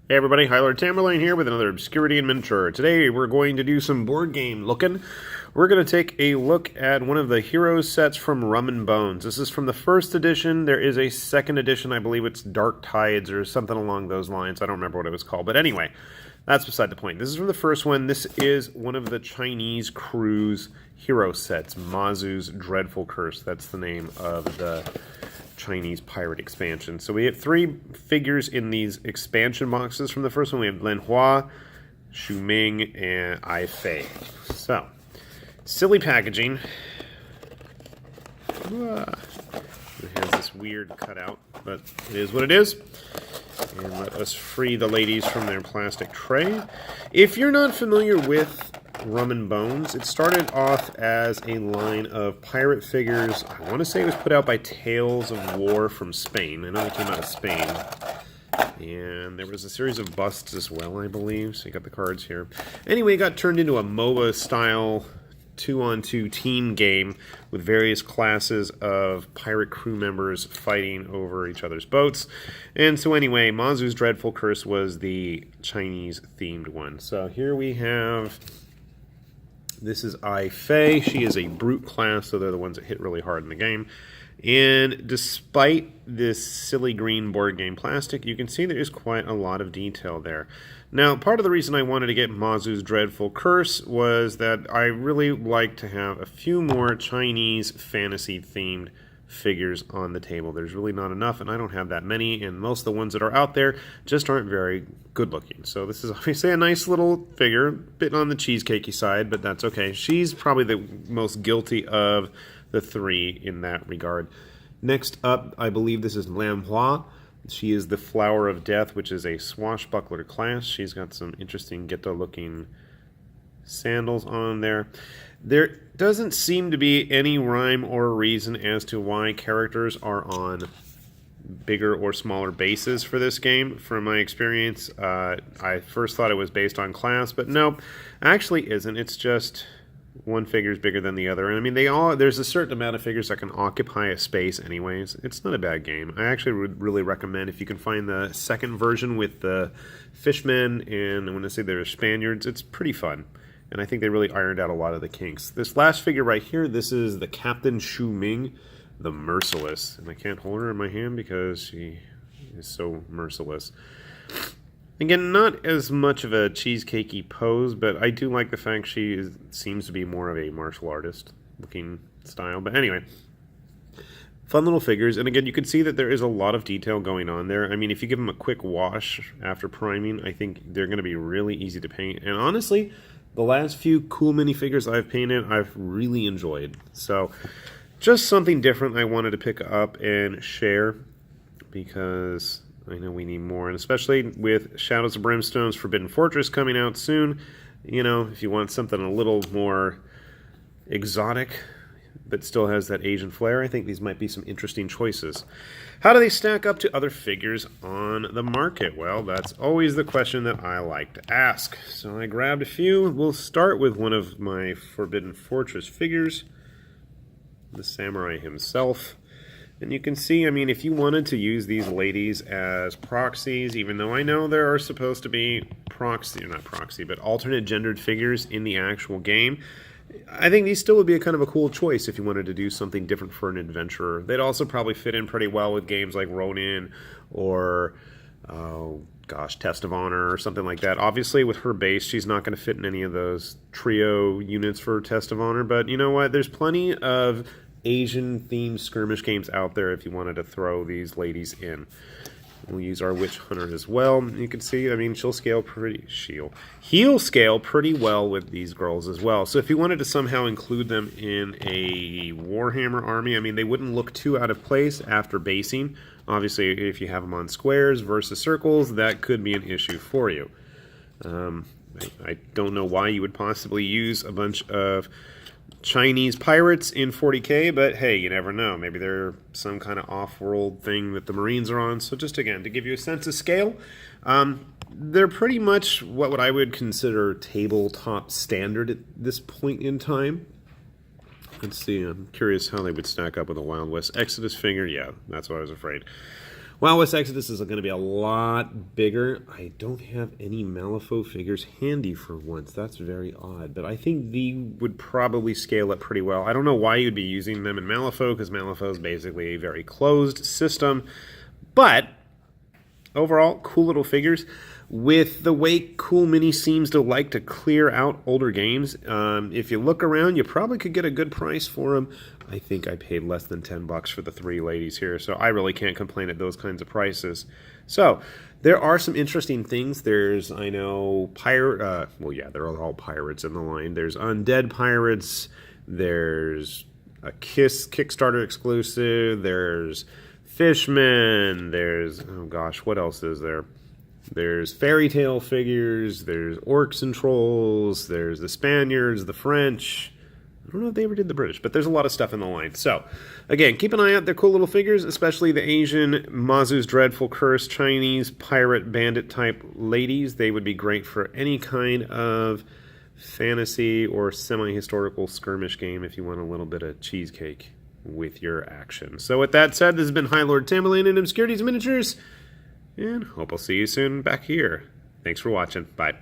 Hey everybody, Highlord Tamerlane here with another Obscurity in Miniature. Today we're going to do some board game looking. We're going to take a look at one of the Heroes sets from Rum Bones. This is from the first edition. There is a second edition, I believe it's Dark Tides or something along those lines. I don't remember what it was called, but anyway, that's beside the point. This is from the first one. This is one of the Chinese Cruise Hero sets, Mazu's Dreadfl Curse. That's the name of the Chinese pirate expansion. So we have three figures in these expansion boxes from the first one. We have Len Hua, Xu Ming, and Ai Fei. So, silly packaging. It has this weird cutout, but it is what it is. And let us free the ladies from their plastic tray. If you're not familiar with Rum Bones, it started off as a line of pirate figures. I want to say it was put out by Tales of War from Spain. I know it came out of Spain. And there was a series of busts as well, I believe. So you got the cards here. Anyway, it got turned into a MOBA style 2-on-2 team game with various classes of pirate crew members fighting over each other's boats. And so anyway, Mazu's Dreadfl Curse was the Chinese themed one. So here we have, this is Ai Fei. She is a brute class, so they're the ones that hit really hard in the game. And despite this silly green board game plastic, you can see there is quite a lot of detail there. Now, part of the reason I wanted to get Mazu's Dreadfl Curse was that I really like to have a few more Chinese fantasy-themed figures on the table. There's really not enough, and I don't have that many, and most of the ones that are out there just aren't very good-looking. So this is obviously a nice little figure, a bit on the cheesecakey side, but that's okay. She's probably the most guilty of the three in that regard. Next up, I believe this is Len Hua. She is the Flower of Death, which is a swashbuckler class. She's got some interesting Geta-looking sandals on there. There doesn't seem to be any rhyme or reason as to why characters are on bigger or smaller bases for this game. From my experience, I first thought it was based on class, but no, actually isn't. It's just one figure is bigger than the other. And I mean, there's a certain amount of figures that can occupy a space anyways. It's not a bad game. I actually would really recommend if you can find the second version with the fishmen and I want to say they're Spaniards. It's pretty fun. And I think they really ironed out a lot of the kinks. This last figure right here, this is the Captain Xu Ming, the Merciless. And I can't hold her in my hand because she is so merciless. Again, not as much of a cheesecakey pose, but I do like the fact she seems to be more of a martial artist looking style. But anyway, fun little figures. And again, you can see that there is a lot of detail going on there. I mean, if you give them a quick wash after priming, I think they're going to be really easy to paint. And honestly, the last few cool minifigures I've painted, I've really enjoyed. So, just something different I wanted to pick up and share because I know we need more, and especially with Shadows of Brimstone's Forbidden Fortress coming out soon, you know, if you want something a little more exotic, but still has that Asian flair, I think these might be some interesting choices. How do they stack up to other figures on the market? Well, that's always the question that I like to ask. So I grabbed a few. We'll start with one of my Forbidden Fortress figures, the Samurai himself. And you can see, I mean, if you wanted to use these ladies as proxies, even though I know there are supposed to be alternate gendered figures in the actual game, I think these still would be a kind of a cool choice if you wanted to do something different for an adventurer. They'd also probably fit in pretty well with games like Ronin or, Test of Honor or something like that. Obviously, with her base, she's not going to fit in any of those trio units for Test of Honor, but you know what? There's plenty of Asian-themed skirmish games out there if you wanted to throw these ladies in. We'll use our Witch Hunter as well. You can see, I mean, he'll scale pretty well with these girls as well. So if you wanted to somehow include them in a Warhammer army, I mean, they wouldn't look too out of place after basing. Obviously, if you have them on squares versus circles, that could be an issue for you. I don't know why you would possibly use a bunch of Chinese pirates in 40k, but hey, you never know. Maybe they're some kind of off-world thing that the Marines are on. So just again, to give you a sense of scale, they're pretty much what I would consider tabletop standard at this point in time. Let's see, I'm curious how they would stack up with a Wild West Exodus figure. Yeah, that's what I was afraid. Wild West Exodus is going to be a lot bigger. I don't have any Malifaux figures handy for once. That's very odd. But I think they would probably scale up pretty well. I don't know why you'd be using them in Malifaux, because Malifaux is basically a very closed system. But overall, cool little figures. With the way Cool Mini seems to like to clear out older games, if you look around, you probably could get a good price for them. I think I paid less than $10 for the 3 ladies here, so I really can't complain at those kinds of prices. So, there are some interesting things. There's, I know, pirate, well, yeah, they're all pirates in the line. There's Undead Pirates, there's a Kiss Kickstarter exclusive, there's Fishmen, there's, oh gosh, what else is there? There's fairy tale figures, there's orcs and trolls, there's the Spaniards, the French. I don't know if they ever did the British, but there's a lot of stuff in the line. So, again, keep an eye out. They're cool little figures, especially the Asian Mazu's Dreadfl Curse Chinese pirate bandit type ladies. They would be great for any kind of fantasy or semi-historical skirmish game if you want a little bit of cheesecake with your action. So with that said, this has been High Lord Tamerlane and Obscurities Miniatures. And hope I'll see you soon back here. Thanks for watching. Bye.